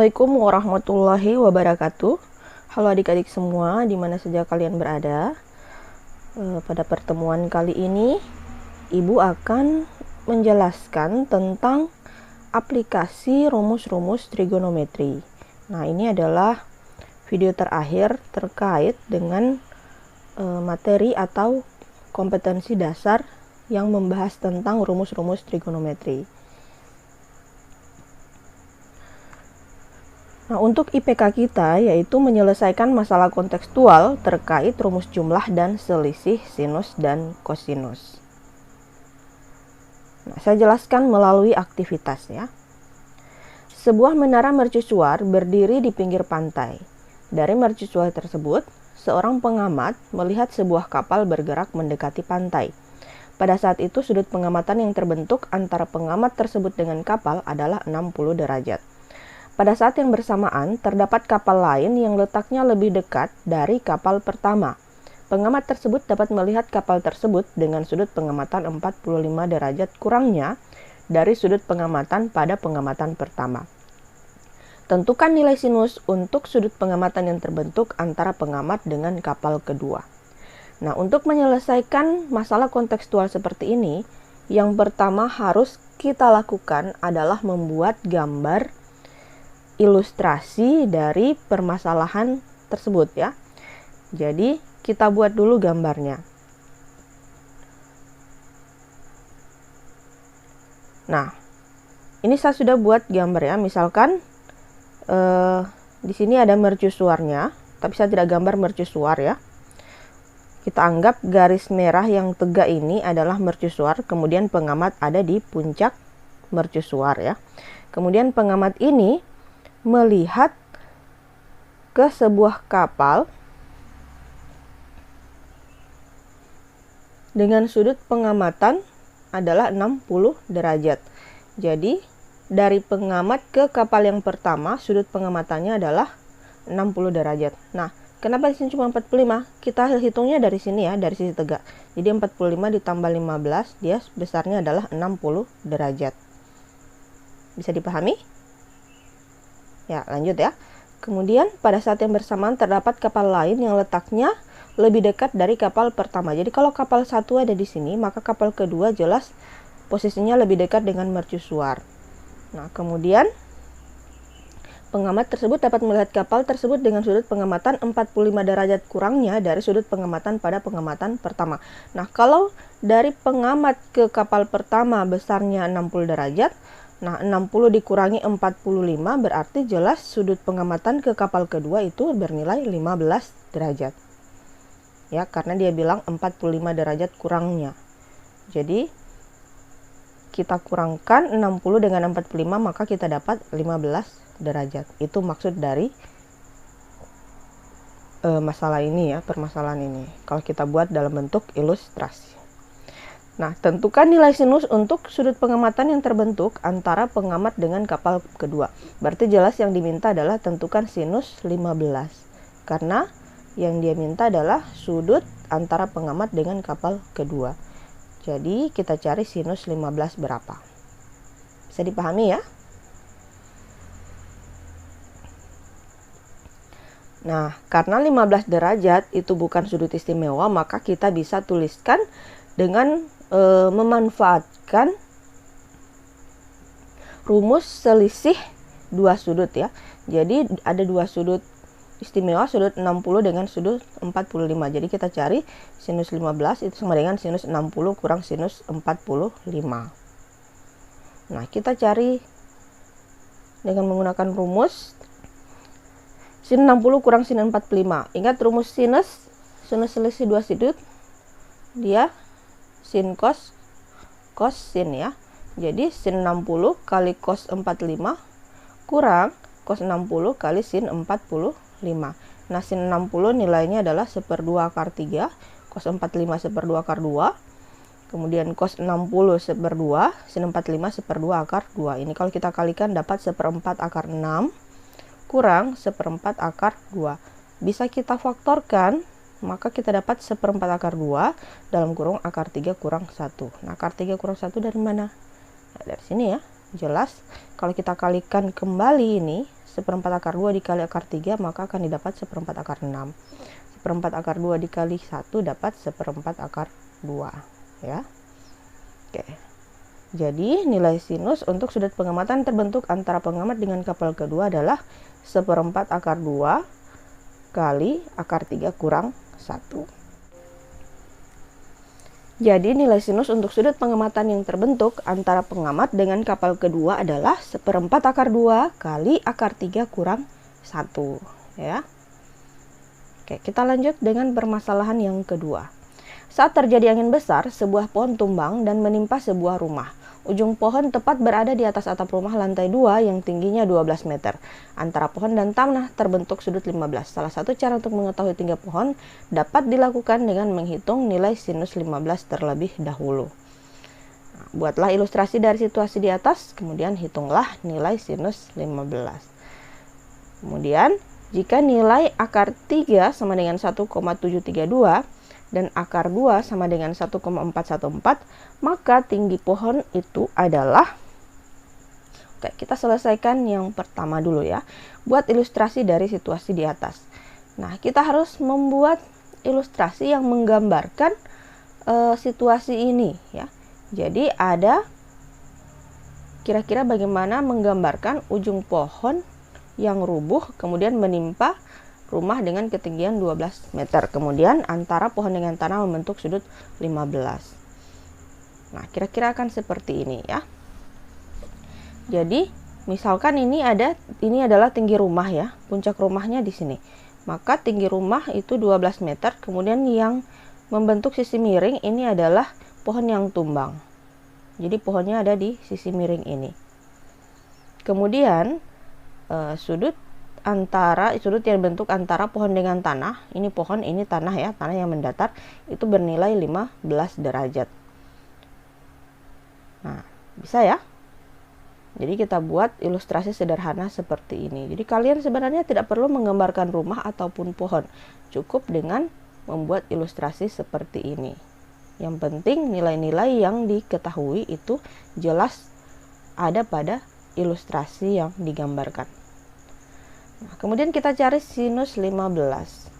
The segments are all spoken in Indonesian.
Assalamualaikum warahmatullahi wabarakatuh. Halo adik-adik semua, di mana saja kalian berada. Pada pertemuan kali ini, Ibu akan menjelaskan tentang aplikasi rumus-rumus trigonometri. Nah, ini adalah video terakhir terkait dengan materi atau kompetensi dasar yang membahas tentang rumus-rumus trigonometri. Nah, untuk IPK kita yaitu menyelesaikan masalah kontekstual terkait rumus jumlah dan selisih sinus dan kosinus. Nah, saya jelaskan melalui aktivitas ya. Sebuah menara mercusuar berdiri di pinggir pantai. Dari mercusuar tersebut, seorang pengamat melihat sebuah kapal bergerak mendekati pantai. Pada saat itu sudut pengamatan yang terbentuk antara pengamat tersebut dengan kapal adalah 60 derajat. Pada saat yang bersamaan, terdapat kapal lain yang letaknya lebih dekat dari kapal pertama. Pengamat tersebut dapat melihat kapal tersebut dengan sudut pengamatan 45 derajat kurangnya dari sudut pengamatan pada pengamatan pertama. Tentukan nilai sinus untuk sudut pengamatan yang terbentuk antara pengamat dengan kapal kedua. Nah, untuk menyelesaikan masalah kontekstual seperti ini, yang pertama harus kita lakukan adalah membuat gambar ilustrasi dari permasalahan tersebut ya. Jadi kita buat dulu gambarnya. Nah, ini saya sudah buat gambar ya. Misalkan di sini ada mercusuarnya, tapi saya tidak gambar mercusuar ya. Kita anggap garis merah yang tegak ini adalah mercusuar, kemudian pengamat ada di puncak mercusuar ya. Kemudian pengamat ini melihat ke sebuah kapal dengan sudut pengamatan adalah 60 derajat. Jadi, dari pengamat ke kapal yang pertama, sudut pengamatannya adalah 60 derajat. Nah, kenapa di sini cuma 45? Kita hitungnya dari sini ya, dari sisi tegak. Jadi 45 ditambah 15, dia besarnya adalah 60 derajat. Bisa dipahami? Ya, lanjut ya. Kemudian pada saat yang bersamaan terdapat kapal lain yang letaknya lebih dekat dari kapal pertama. Jadi kalau kapal satu ada di sini, maka kapal kedua jelas posisinya lebih dekat dengan mercusuar. Nah, kemudian pengamat tersebut dapat melihat kapal tersebut dengan sudut pengamatan 45 derajat kurangnya dari sudut pengamatan pada pengamatan pertama. Nah, kalau dari pengamat ke kapal pertama besarnya 60 derajat, nah, 60 dikurangi 45 berarti jelas sudut pengamatan ke kapal kedua itu bernilai 15 derajat. Ya, karena dia bilang 45 derajat kurangnya. Jadi, kita kurangkan 60 dengan 45 maka kita dapat 15 derajat. Itu maksud dari masalah ini ya, permasalahan ini. Kalau kita buat dalam bentuk ilustrasi. Nah, tentukan nilai sinus untuk sudut pengamatan yang terbentuk antara pengamat dengan kapal kedua. Berarti jelas yang diminta adalah tentukan sinus 15. Karena yang dia minta adalah sudut antara pengamat dengan kapal kedua. Jadi, kita cari sinus 15 berapa. Bisa dipahami ya? Nah, karena 15 derajat itu bukan sudut istimewa, maka kita bisa tuliskan dengan memanfaatkan rumus selisih dua sudut ya. Jadi ada dua sudut istimewa, sudut 60 dengan sudut 45. Jadi kita cari sinus 15 itu sama dengan sinus 60 kurang sinus 45. Nah, kita cari dengan menggunakan rumus sin 60 kurang sin 45. Ingat rumus sinus selisih dua sudut dia sin cos sin ya. Jadi sin 60 kali cos 45 kurang cos 60 kali sin 45. Nah, sin 60 nilainya adalah 1/2 akar 3, cos 45 1/2 akar 2. Kemudian cos 60 1/2, sin 45 1/2 akar 2. Ini kalau kita kalikan dapat 1/4 akar 6 kurang 1/4 akar 2. Bisa kita faktorkan, maka kita dapat 1/4 akar 2 dalam kurung akar 3 kurang 1. Nah, akar 3 kurang 1 dari mana? Nah, dari sini ya, Jelas kalau kita kalikan kembali ini 1/4 akar 2 dikali akar 3 maka akan didapat 1/4 akar 6. 1/4 akar 2 dikali 1 dapat 1/4 akar 2 ya. Oke. Jadi nilai sinus untuk sudut pengamatan terbentuk antara pengamat dengan kapal kedua adalah 1/4 akar 2 kali akar 3 kurang 1. Jadi nilai sinus untuk sudut pengamatan yang terbentuk antara pengamat dengan kapal kedua adalah 1/4 akar 2 kali akar 3 kurang 1 ya. Oke, kita lanjut dengan permasalahan yang kedua. Saat terjadi angin besar, sebuah pohon tumbang dan menimpa sebuah rumah. Ujung pohon tepat berada di atas atap rumah lantai 2 yang tingginya 12 meter. Antara pohon dan tanah terbentuk sudut 15. Salah satu cara untuk mengetahui tinggi pohon dapat dilakukan dengan menghitung nilai sinus 15 terlebih dahulu. Nah, buatlah ilustrasi dari situasi di atas, kemudian hitunglah nilai sinus 15. Kemudian, jika nilai akar 3 sama dengan 1,732 dan akar 2 sama dengan 1,414, maka tinggi pohon itu adalah, oke, kita selesaikan yang pertama dulu ya. Buat ilustrasi dari situasi di atas. Nah, kita harus membuat ilustrasi yang menggambarkan situasi ini ya. Jadi ada kira-kira bagaimana menggambarkan ujung pohon yang rubuh kemudian menimpa rumah dengan ketinggian 12 meter. Kemudian antara pohon dengan tanah membentuk sudut 15. Nah, kira-kira akan seperti ini ya. Jadi, misalkan ini adalah tinggi rumah ya. Puncak rumahnya di sini. Maka tinggi rumah itu 12 meter. Kemudian yang membentuk sisi miring ini adalah pohon yang tumbang. Jadi pohonnya ada di sisi miring ini. Kemudian sudut yang bentuk antara pohon dengan tanah, ini pohon, ini tanah ya, tanah yang mendatar, itu bernilai 15 derajat. Nah, bisa ya? Jadi kita buat ilustrasi sederhana seperti ini. Jadi kalian sebenarnya tidak perlu menggambarkan rumah ataupun pohon. Cukup dengan membuat ilustrasi seperti ini. Yang penting nilai-nilai yang diketahui itu jelas ada pada ilustrasi yang digambarkan. Nah, kemudian kita cari sinus 15.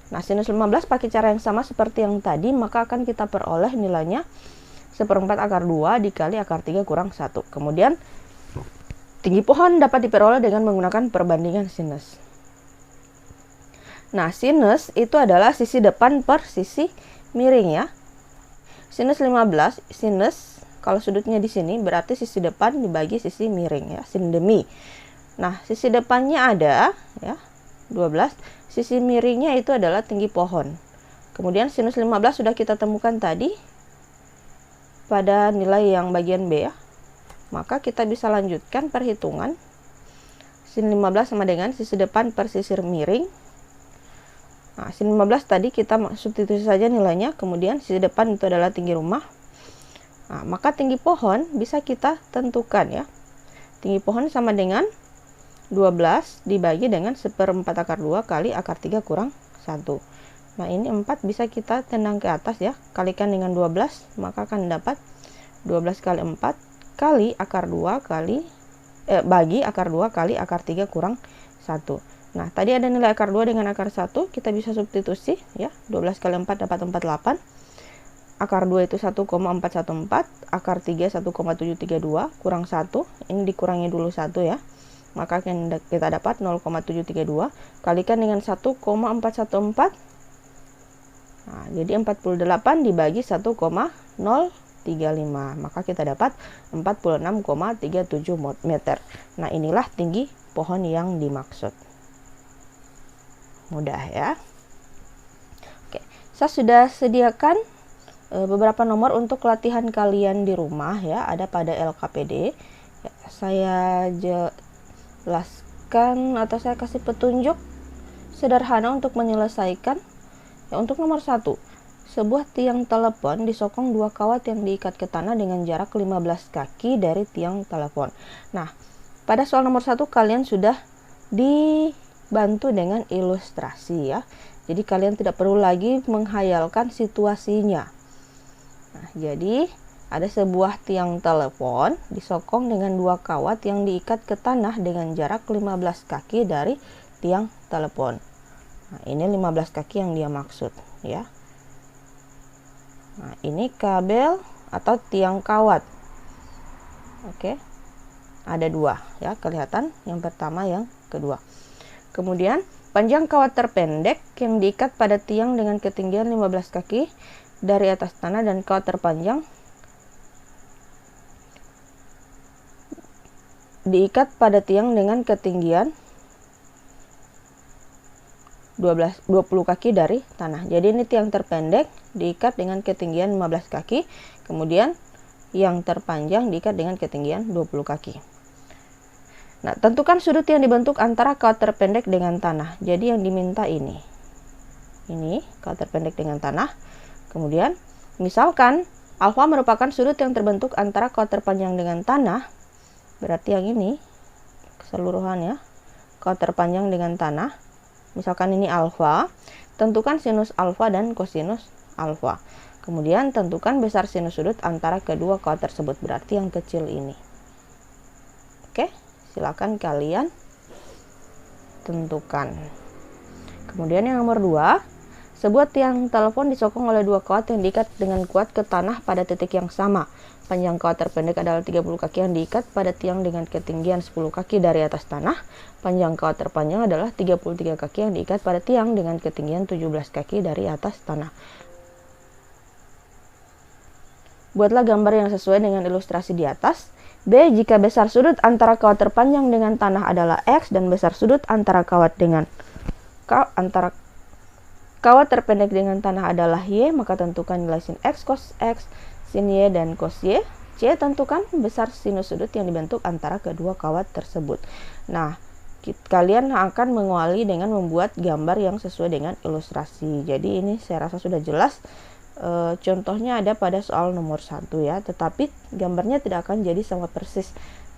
Nah, sinus 15 pakai cara yang sama seperti yang tadi, maka akan kita peroleh nilainya 1/4 akar 2 dikali akar 3 kurang 1. Kemudian tinggi pohon dapat diperoleh dengan menggunakan perbandingan sinus. Nah, sinus itu adalah sisi depan per sisi miring ya. Sinus 15, sinus kalau sudutnya di sini berarti sisi depan dibagi sisi miring ya, sin demi. Nah, sisi depannya ada ya 12, sisi miringnya itu adalah tinggi pohon. Kemudian sinus 15 sudah kita temukan tadi pada nilai yang bagian B ya. Maka kita bisa lanjutkan perhitungan. Sin 15 sama dengan sisi depan per sisi miring. Nah, sin 15 tadi kita substitusi saja nilainya, kemudian sisi depan itu adalah tinggi rumah. Nah, maka tinggi pohon bisa kita tentukan ya. Tinggi pohon sama dengan 12 dibagi dengan 1/4 akar 2 kali akar 3 kurang 1. Nah, ini 4 bisa kita tendang ke atas ya. Kalikan dengan 12, maka akan dapat 12 kali 4 kali akar 2 kali bagi akar 2 kali akar 3 kurang 1. Nah, tadi ada nilai akar 2 dengan akar 1, kita bisa substitusi ya. 12 kali 4 dapat 48. Akar 2 itu 1,414, akar 3 1,732 kurang 1. Ini dikurangi dulu 1 ya. Maka kita dapat 0,732 kalikan dengan 1,414. Nah, jadi 48 dibagi 1,035. Maka kita dapat 46,37 meter. Nah, inilah tinggi pohon yang dimaksud. Mudah ya. Oke, saya sudah sediakan beberapa nomor untuk latihan kalian di rumah ya, ada pada LKPD. Ya, saya jelaskan atau saya kasih petunjuk sederhana untuk menyelesaikan. Ya, untuk nomor 1, sebuah tiang telepon disokong 2 kawat yang diikat ke tanah dengan jarak 15 kaki dari tiang telepon. Nah, pada soal nomor 1 kalian sudah dibantu dengan ilustrasi ya. Jadi kalian tidak perlu lagi menghayalkan situasinya. Nah, jadi Ada sebuah tiang telepon disokong dengan 2 kawat yang diikat ke tanah dengan jarak 15 kaki dari tiang telepon. Nah, ini 15 kaki yang dia maksud ya. Nah, ini kabel atau tiang kawat. Oke. Ada 2 ya, kelihatan yang pertama, yang kedua. Kemudian panjang kawat terpendek yang diikat pada tiang dengan ketinggian 15 kaki dari atas tanah dan kawat terpanjang diikat pada tiang dengan ketinggian 20 kaki dari tanah. Jadi ini tiang terpendek diikat dengan ketinggian 15 kaki, kemudian yang terpanjang diikat dengan ketinggian 20 kaki. Nah, tentukan sudut yang dibentuk antara kawat terpendek dengan tanah. Jadi yang diminta ini kawat terpendek dengan tanah. Kemudian misalkan alfa merupakan sudut yang terbentuk antara kawat terpanjang dengan tanah, berarti yang ini keseluruhannya kawat terpanjang dengan tanah. Misalkan ini alfa, tentukan sinus alfa dan kosinus alfa. Kemudian tentukan besar sinus sudut antara kedua kawat tersebut, berarti yang kecil ini. Oke, silakan kalian tentukan. Kemudian yang nomor 2, sebuah tiang telepon disokong oleh 2 kawat yang diikat dengan kuat ke tanah pada titik yang sama. Panjang kawat terpendek adalah 30 kaki yang diikat pada tiang dengan ketinggian 10 kaki dari atas tanah. Panjang kawat terpanjang adalah 33 kaki yang diikat pada tiang dengan ketinggian 17 kaki dari atas tanah. Buatlah gambar yang sesuai dengan ilustrasi di atas. B. Jika besar sudut antara kawat terpanjang dengan tanah adalah X dan besar sudut antara kawat terpendek dengan tanah adalah Y, maka tentukan nilai sin X, cos X, sin Y, dan cos Y. C. Tentukan besar sinus sudut yang dibentuk antara kedua kawat tersebut. Nah, kalian akan mengawali dengan membuat gambar yang sesuai dengan ilustrasi. Jadi ini saya rasa sudah jelas. Contohnya ada pada soal nomor 1 ya, tetapi gambarnya tidak akan jadi sama persis,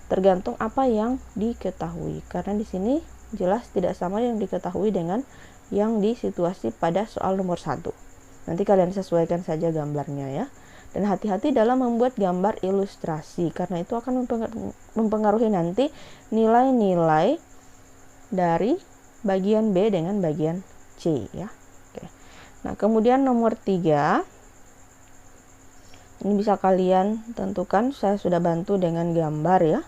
tergantung apa yang diketahui, karena di sini jelas tidak sama yang diketahui dengan yang di situasi pada soal nomor 1. Nanti kalian sesuaikan saja gambarnya ya, dan hati-hati dalam membuat gambar ilustrasi, karena itu akan mempengaruhi nanti nilai-nilai dari bagian B dengan bagian C ya. Oke. Nah, kemudian nomor 3, ini bisa kalian tentukan, saya sudah bantu dengan gambar ya.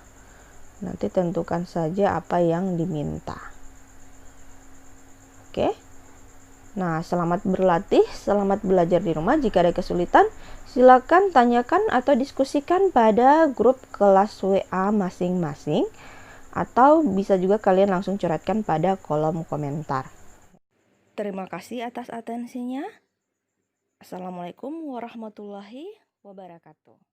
Nanti tentukan saja apa yang diminta. Oke. Nah, selamat berlatih, selamat belajar di rumah. Jika ada kesulitan, silakan tanyakan atau diskusikan pada grup kelas WA masing-masing, atau bisa juga kalian langsung coretkan pada kolom komentar. Terima kasih atas atensinya. Assalamualaikum warahmatullahi wabarakatuh.